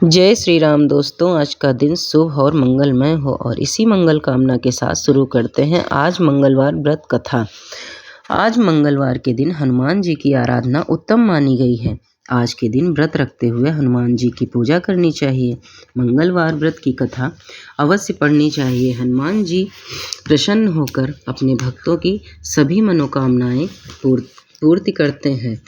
जय श्री राम दोस्तों। आज का दिन शुभ और मंगलमय हो और इसी मंगल कामना के साथ शुरू करते हैं आज मंगलवार व्रत कथा। आज मंगलवार के दिन हनुमान जी की आराधना उत्तम मानी गई है। आज के दिन व्रत रखते हुए हनुमान जी की पूजा करनी चाहिए। मंगलवार व्रत की कथा अवश्य पढ़नी चाहिए। हनुमान जी प्रसन्न होकर अपने भक्तों की सभी मनोकामनाएं पूर्ति करते हैं।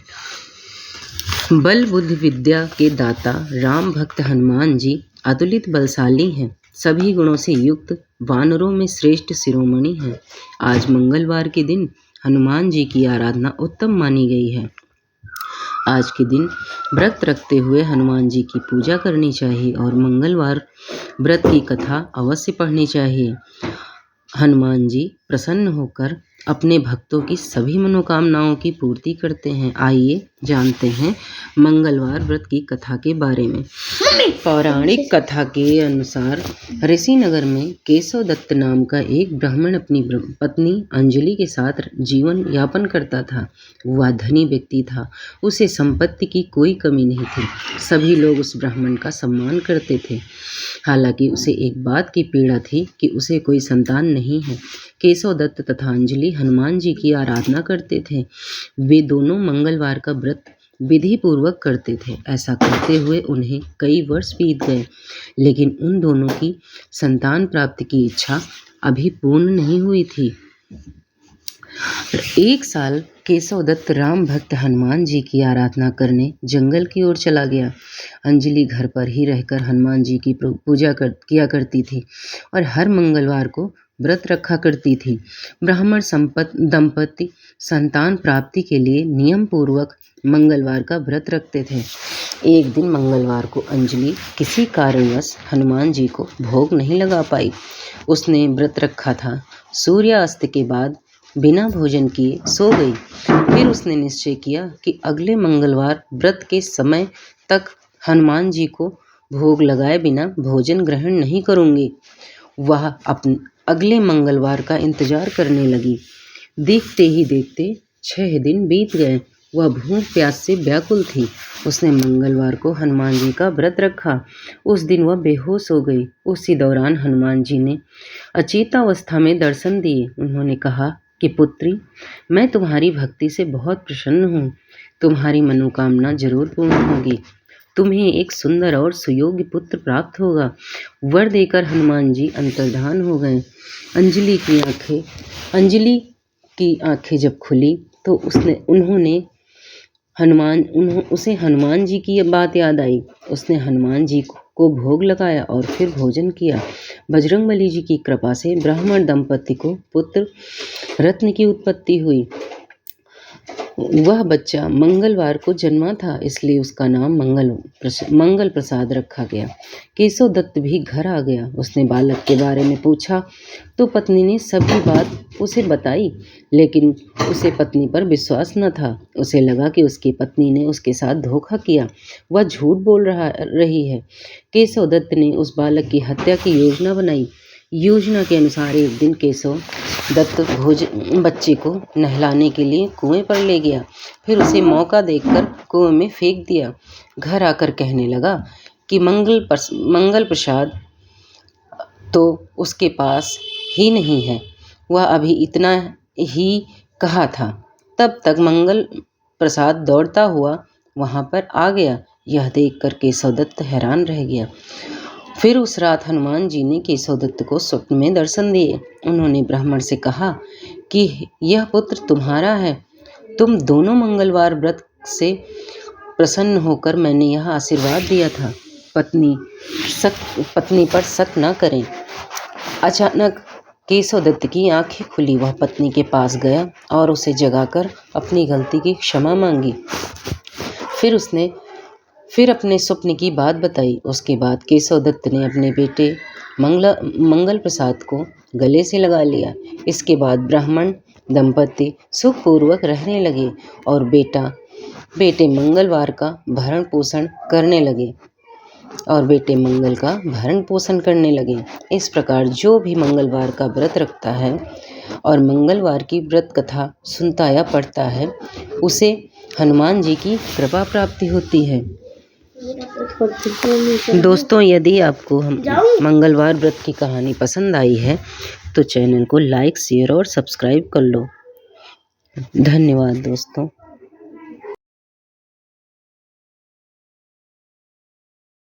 बल बुद्धि विद्या के दाता राम भक्त हनुमान जी अतुलित बलशाली हैं। सभी गुणों से युक्त वानरों में श्रेष्ठ शिरोमणि हैं। आज मंगलवार के दिन हनुमान जी की आराधना उत्तम मानी गई है। आज के दिन व्रत रखते हुए हनुमान जी की पूजा करनी चाहिए और मंगलवार व्रत की कथा अवश्य पढ़नी चाहिए। हनुमान जी प्रसन्न होकर अपने भक्तों की सभी मनोकामनाओं की पूर्ति करते हैं। आइए जानते हैं मंगलवार व्रत की कथा के बारे में। पौराणिक कथा के अनुसार ऋषिनगर में केशव दत्त नाम का एक ब्राह्मण अपनी पत्नी अंजलि के साथ जीवन यापन करता था। वह धनी व्यक्ति था। उसे संपत्ति की कोई कमी नहीं थी। सभी लोग उस ब्राह्मण का सम्मान करते थे। हालांकि उसे एक बात की पीड़ा थी कि उसे कोई संतान नहीं है। केशव दत्त तथा अंजलि हनुमान जी की आराधना करते थे। वे दोनों मंगलवार का व्रत विधि पूर्वक करते थे। ऐसा करते हुए उन्हें कई वर्ष बीत गए, लेकिन उन दोनों की संतान प्राप्ति की इच्छा अभी पूर्ण नहीं हुई थी। एक साल केशव दत्त राम भक्त हनुमान जी की आराधना करने जंगल की ओर चला गया। अंजलि घर पर ही रहकर हनुमान जी की पूजा किया करती थी और हर मंगलवार को व्रत रखा करती थी। ब्राह्मण दंपति संतान प्राप्ति के लिए नियम पूर्वक मंगलवार का व्रत रखते थे। एक दिन मंगलवार को अंजलि किसी कारणवश हनुमान जी को भोग नहीं लगा पाई। उसने व्रत रखा था। सूर्यास्त के बाद बिना भोजन किए सो गई। फिर उसने निश्चय किया कि अगले मंगलवार व्रत के समय तक हनुमान जी को भोग लगाए बिना भोजन ग्रहण नहीं करूंगी। वह अगले मंगलवार का इंतजार करने लगी। देखते ही देखते 6 दिन बीत गए। वह भूख प्यास से व्याकुल थी। उसने मंगलवार को हनुमान जी का व्रत रखा। उस दिन वह बेहोश हो गई। उसी दौरान हनुमान जी ने अचेतावस्था में दर्शन दिए। उन्होंने कहा कि पुत्री, मैं तुम्हारी भक्ति से बहुत प्रसन्न हूँ। तुम्हारी मनोकामना जरूर पूर्ण होगी। तुम्हें एक सुंदर और सुयोग्य पुत्र प्राप्त होगा। वर देकर हनुमान जी अंतर्धान हो गए। अंजलि की आंखें जब खुली तो उसे हनुमान जी की बात याद आई। उसने हनुमान जी को भोग लगाया और फिर भोजन किया। बजरंगबली जी की कृपा से ब्राह्मण दंपति को पुत्र रत्न की उत्पत्ति हुई। वह बच्चा मंगलवार को जन्मा था, इसलिए उसका नाम मंगल प्रसाद रखा गया। केशव दत्त भी घर आ गया। उसने बालक के बारे में पूछा तो पत्नी ने सभी बात उसे बताई, लेकिन उसे पत्नी पर विश्वास न था। उसे लगा कि उसकी पत्नी ने उसके साथ धोखा किया। वह झूठ बोल रही है। केशव दत्त ने उस बालक की हत्या की योजना बनाई। योजना के अनुसार एक दिन केशव दत्त बच्चे को नहलाने के लिए कुएं पर ले गया। फिर उसे मौका देखकर कुएं में फेंक दिया। घर आकर कहने लगा कि मंगल प्रसाद तो उसके पास ही नहीं है। वह अभी इतना ही कहा था, तब तक मंगल प्रसाद दौड़ता हुआ वहां पर आ गया। यह देखकर केशव दत्त हैरान रह गया। फिर उस रात हनुमान जी ने केशव दत्त को स्वप्न में दर्शन दिए। उन्होंने ब्राह्मण से कहा कि यह पुत्र तुम्हारा है। तुम दोनों मंगलवार व्रत से प्रसन्न होकर मैंने यह आशीर्वाद दिया था। पत्नी पर शक न करें। अचानक केशव दत्त की आंखें खुली। वह पत्नी के पास गया और उसे जगाकर अपनी गलती की क्षमा मांगी। फिर अपने स्वप्न की बात बताई। उसके बाद केशव दत्त ने अपने बेटे मंगल प्रसाद को गले से लगा लिया। इसके बाद ब्राह्मण दंपति सुखपूर्वक रहने लगे और बेटे मंगल का भरण पोषण करने लगे। इस प्रकार जो भी मंगलवार का व्रत रखता है और मंगलवार की व्रत कथा सुनता या पढ़ता है, उसे हनुमान जी की कृपा प्राप्ति होती है। दोस्तों, यदि आपको हम मंगलवार व्रत की कहानी पसंद आई है तो चैनल को लाइक, शेयर और सब्सक्राइब कर लो। धन्यवाद दोस्तों।